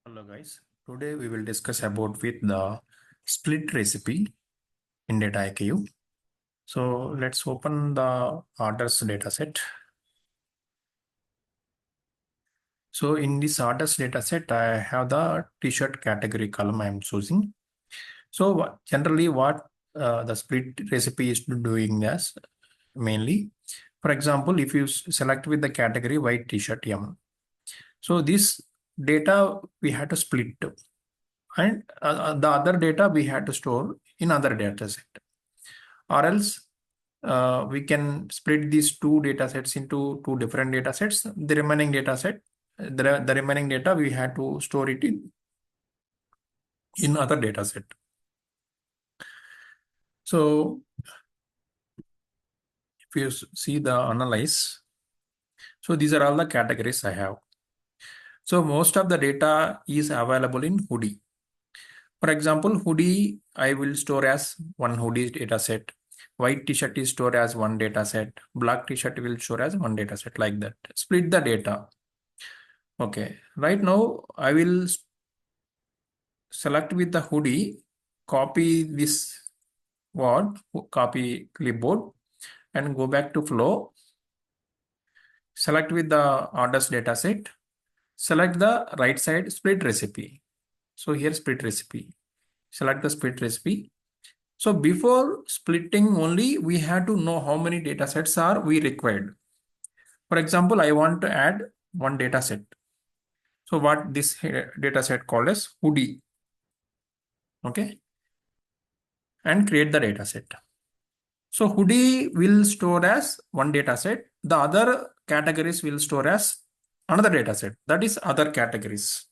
Hello guys, today we will discuss about with the split recipe in Dataiku. So let's open the orders dataset. So in this orders dataset, I have the t-shirt category column I am choosing. So generally what the split recipe is doing is mainly, for example, if you select with the category white t-shirt M, so this data we have to split and the other data we had to store in other data set, or else we can split these two data sets into two different data sets. The remaining data set, the remaining data we had to store it in other data set. So if you see the analyze, so these are all the categories I have. So most of the data is available in hoodie. For example, hoodie I will store as one hoodie data set. White t-shirt is stored as one data set. Black t-shirt will store as one data set, like that. Split the data. Okay. Right now I will select with the hoodie, copy this word, copy clipboard, and go back to flow. Select with the orders data set. Select the right side split recipe. So here split recipe. Select the split recipe. So before splitting only, we have to know how many data sets are we required. For example, I want to add one data set. So what this data set called as hoodie. Okay. And create the data set. So hoodie will store as one data set. The other categories will store as another data set. That is other categories.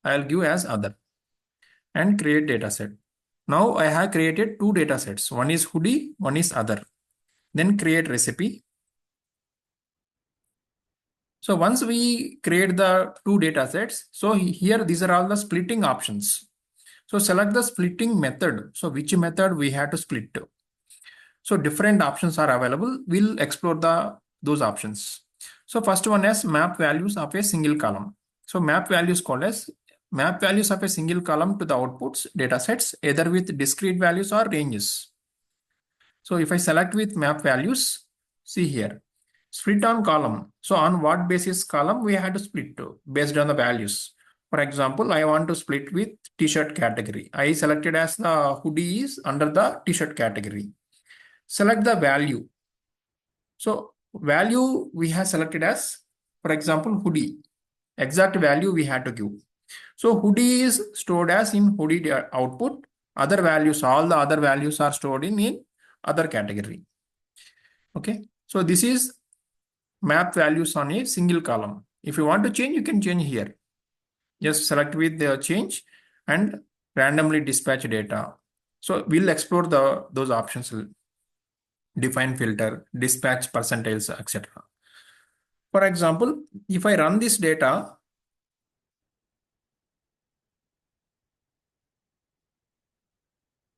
I'll give as other and create data set. Now I have created two data sets. One is hoodie, one is other. Then create recipe. So once we create the two data sets, so here these are all the splitting options. So select the splitting method. So which method we have to split to. So different options are available. We'll explore those options. So first one is map values of a single column. So map values called as map values of a single column to the outputs data sets, either with discrete values or ranges. So if I select with map values, see here, split on column. So on what basis column we had to split to based on the values. For example, I want to split with t-shirt category. I selected as the hoodie is under the t-shirt category. Select the value. So value we have selected as, for example, hoodie. Exact value we had to give. So hoodie is stored as in hoodie output. Other values, all the other values are stored in other category. Okay. So this is map values on a single column. If you want to change, you can change here. Just select with the change and randomly dispatch data. So we'll explore those options. Define filter, dispatch percentiles, etc. For example, if I run this data,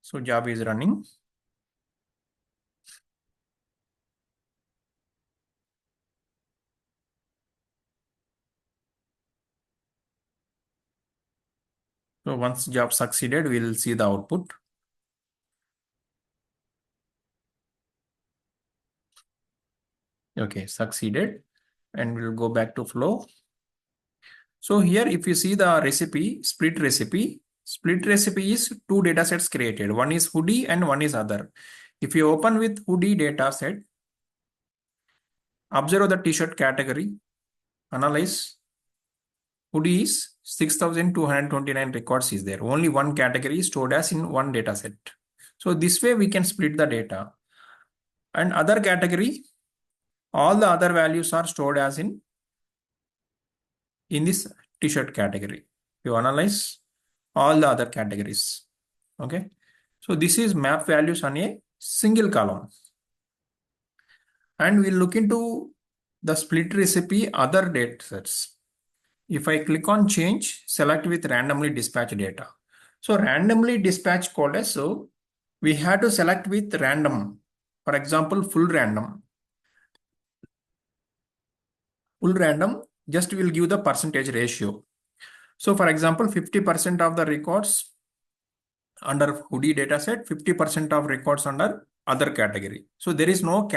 so job is running. So once job succeeded, we'll see the output. Okay, succeeded. And we'll go back to flow. So here, if you see the recipe, split recipe is two data sets created. One is hoodie and one is other. If you open with hoodie data set, observe the t-shirt category, analyze. Hoodie is 6,229 records is there. Only one category is stored as in one data set. So this way we can split the data. And other category, all the other values are stored as in this t-shirt category. You analyze all the other categories. Okay. So this is map values on a single column. And we'll look into the split recipe other data sets. If I click on change, select with randomly dispatch data. So randomly dispatch code as, so we have to select with random. For example, full random. Full random just will give the percentage ratio. So for example, 50% of the records under hoodie dataset, 50% of records under other category. So there is no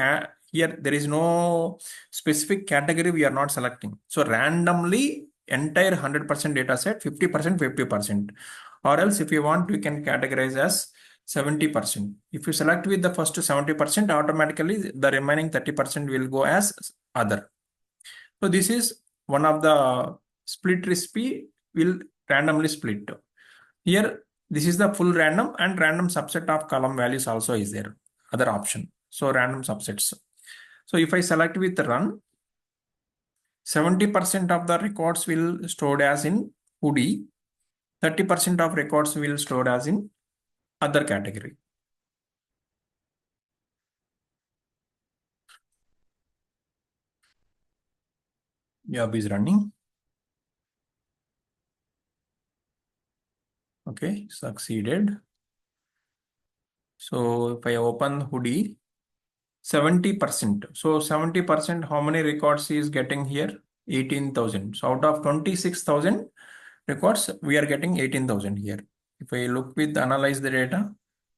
here, there is no specific category we are not selecting. So randomly entire 100% dataset, 50%, 50%. Or else if you want, we can categorize as 70%. If you select with the first 70%, automatically the remaining 30% will go as other. So this is one of the split recipe will randomly split. Here, this is the full random and random subset of column values also is there. Other option. So random subsets. So if I select with run, 70% of the records will stored as in hoodie. 30% of records will stored as in other category. Job is running. Okay, succeeded. So if I open hoodie, 70%. So 70%, how many records is getting here? 18,000. So out of 26,000 records, we are getting 18,000 here. If I look with analyze the data,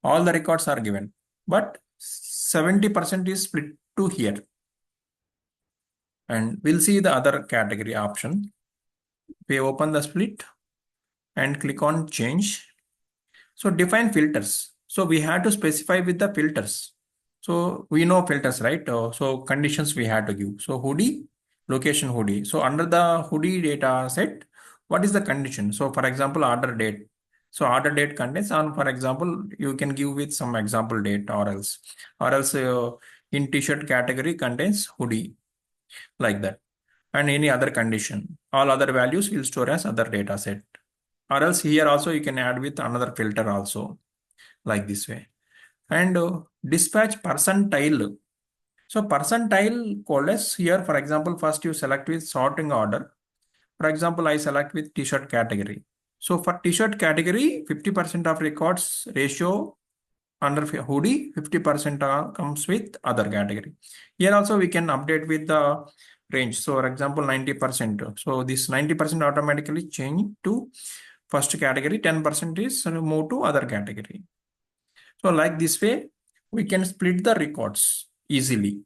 all the records are given, but 70% is split to here. And we'll see the other category option. We open the split and click on change. So define filters. So we had to specify with the filters. So we know filters, right? So conditions we had to give. So hoodie, location hoodie. So under the hoodie data set, what is the condition? So for example, order date. So order date contains on, for example, you can give with some example date or else in t-shirt category contains hoodie like that. And any other condition. All other values will store as other data set. Or else here also you can add with another filter also like this way. And dispatch percentile. So percentile coalesce here, for example, first you select with sorting order. For example, I select with t-shirt category. So for t-shirt category, 50% of records ratio under hoodie, 50% comes with other category. Here also we can update with the range. So for example, 90%. So this 90% automatically change to first category, 10% is moved to other category. So like this way, we can split the records easily.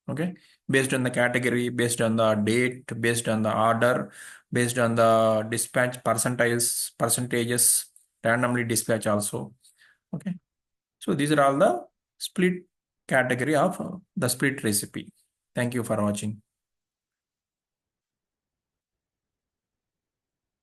Okay. Based on the category, based on the date, based on the order, based on the dispatch percentiles, percentages, randomly dispatch also. Okay. So these are all the split category of the split recipe. Thank you for watching.